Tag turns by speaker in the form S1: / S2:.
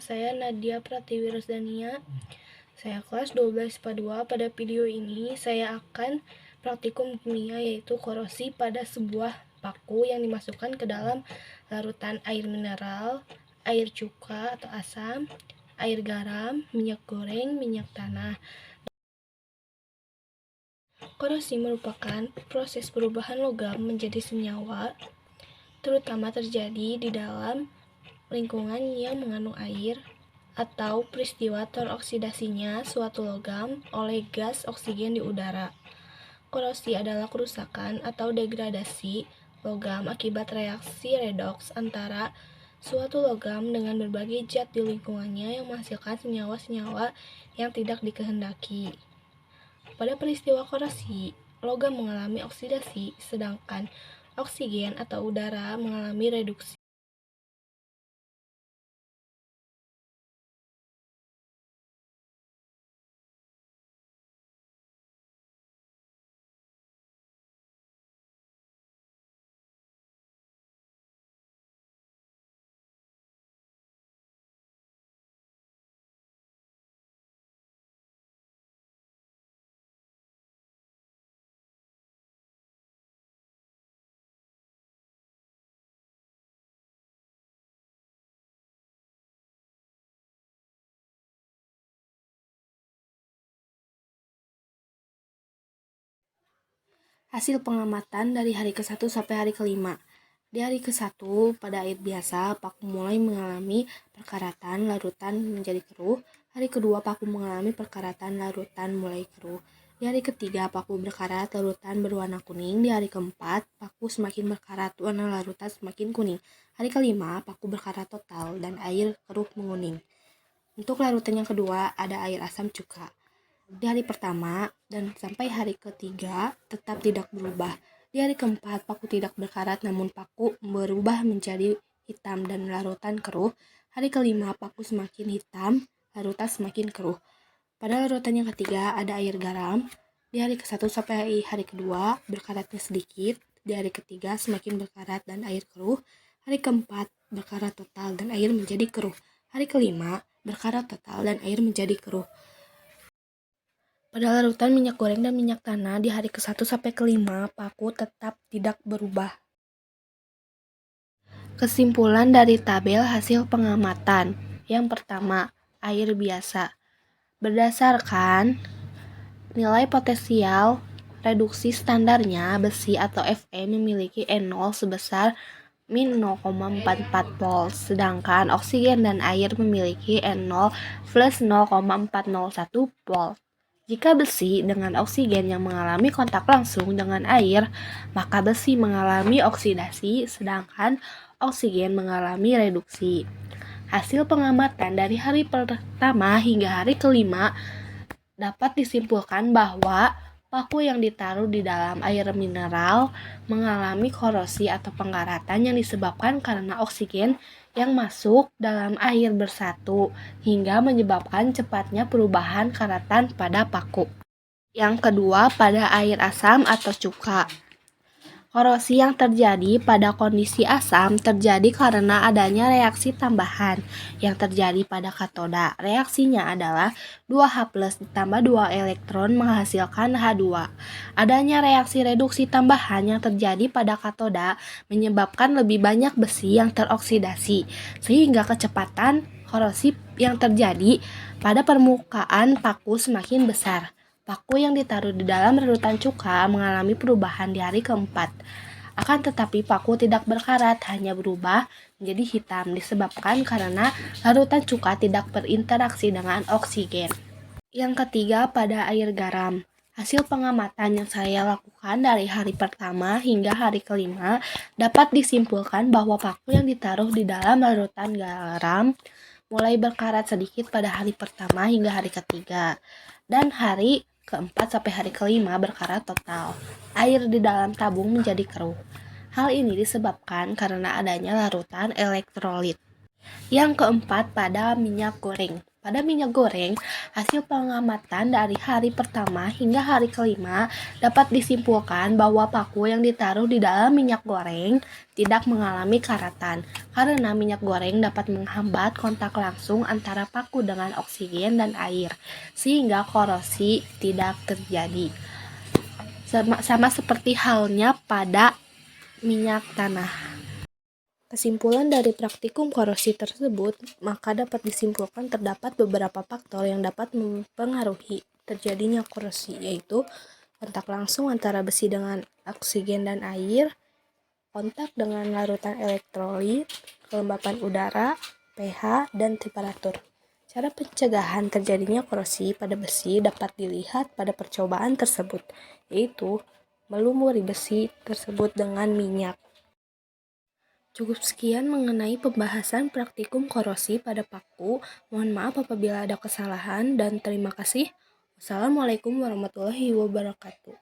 S1: saya Nadia Pratiwi Rusdania. Saya kelas 12 IPA 2. Pada video ini saya akan praktikum kimia yaitu korosi pada sebuah paku yang dimasukkan ke dalam larutan air mineral, air cuka atau asam, air garam, minyak goreng, minyak tanah. Korosi merupakan proses perubahan logam menjadi senyawa, terutama terjadi di dalam lingkungan yang mengandung air, atau peristiwa teroksidasinya suatu logam oleh gas oksigen di udara. Korosi adalah kerusakan atau degradasi logam akibat reaksi redoks antara suatu logam dengan berbagai zat di lingkungannya yang menghasilkan senyawa-senyawa yang tidak dikehendaki. Pada peristiwa korosi, logam mengalami oksidasi, sedangkan oksigen atau udara mengalami reduksi. Hasil pengamatan dari hari ke-1 sampai hari ke-5. Di hari ke-1, pada air biasa, paku mulai mengalami perkaratan larutan menjadi keruh. Hari kedua, paku mengalami perkaratan larutan mulai keruh. Di hari ketiga, paku berkarat larutan berwarna kuning. Di hari keempat, paku semakin berkarat, warna larutan semakin kuning. Hari kelima, paku berkarat total dan air keruh menguning. Untuk larutan yang kedua, ada air asam cuka. Di hari pertama dan sampai hari ketiga tetap tidak berubah. Di hari keempat, paku tidak berkarat namun paku berubah menjadi hitam dan larutan keruh. Hari kelima, paku semakin hitam, larutan semakin keruh. Pada larutan yang ketiga ada air garam. Di hari ke-1 sampai hari kedua berkaratnya sedikit. Di hari ketiga semakin berkarat dan air keruh. Hari keempat berkarat total dan air menjadi keruh. Hari kelima berkarat total dan air menjadi keruh. Pada larutan minyak goreng dan minyak tanah di hari ke-1 sampai ke-5, paku tetap tidak berubah. Kesimpulan dari tabel hasil pengamatan. Yang pertama, air biasa. Berdasarkan nilai potensial reduksi standarnya, besi atau Fe memiliki N0 sebesar min 0,44 volt, sedangkan oksigen dan air memiliki N0 plus 0,401 volt. Jika besi dengan oksigen yang mengalami kontak langsung dengan air, maka besi mengalami oksidasi, sedangkan oksigen mengalami reduksi. Hasil pengamatan dari hari pertama hingga hari kelima dapat disimpulkan bahwa paku yang ditaruh di dalam air mineral mengalami korosi atau pengkaratan yang disebabkan karena oksigen yang masuk dalam air bersatu hingga menyebabkan cepatnya perubahan karatan pada paku. Yang kedua, pada air asam atau cuka. Korosi yang terjadi pada kondisi asam terjadi karena adanya reaksi tambahan yang terjadi pada katoda. Reaksinya adalah 2H+ ditambah 2 elektron menghasilkan H2. Adanya reaksi reduksi tambahan yang terjadi pada katoda menyebabkan lebih banyak besi yang teroksidasi, sehingga kecepatan korosi yang terjadi pada permukaan paku semakin besar. Paku yang ditaruh di dalam larutan cuka mengalami perubahan di hari keempat. Akan tetapi paku tidak berkarat, hanya berubah menjadi hitam disebabkan karena larutan cuka tidak berinteraksi dengan oksigen. Yang ketiga, pada air garam. Hasil pengamatan yang saya lakukan dari hari pertama hingga hari kelima dapat disimpulkan bahwa paku yang ditaruh di dalam larutan garam mulai berkarat sedikit pada hari pertama hingga hari ketiga, dan hari keempat sampai hari kelima berkarat total. Air di dalam tabung menjadi keruh. Hal ini disebabkan karena adanya larutan elektrolit. Yang keempat, pada minyak goreng. Pada minyak goreng, hasil pengamatan dari hari pertama hingga hari kelima dapat disimpulkan bahwa paku yang ditaruh di dalam minyak goreng tidak mengalami karatan, karena minyak goreng dapat menghambat kontak langsung antara paku dengan oksigen dan air, sehingga korosi tidak terjadi. Sama seperti halnya pada minyak tanah. Kesimpulan dari praktikum korosi tersebut, maka dapat disimpulkan terdapat beberapa faktor yang dapat mempengaruhi terjadinya korosi, yaitu kontak langsung antara besi dengan oksigen dan air, kontak dengan larutan elektrolit, kelembapan udara, pH, dan temperatur. Cara pencegahan terjadinya korosi pada besi dapat dilihat pada percobaan tersebut, yaitu melumuri besi tersebut dengan minyak. Cukup sekian mengenai pembahasan praktikum korosi pada paku. Mohon maaf apabila ada kesalahan dan terima kasih. Wassalamualaikum warahmatullahi wabarakatuh.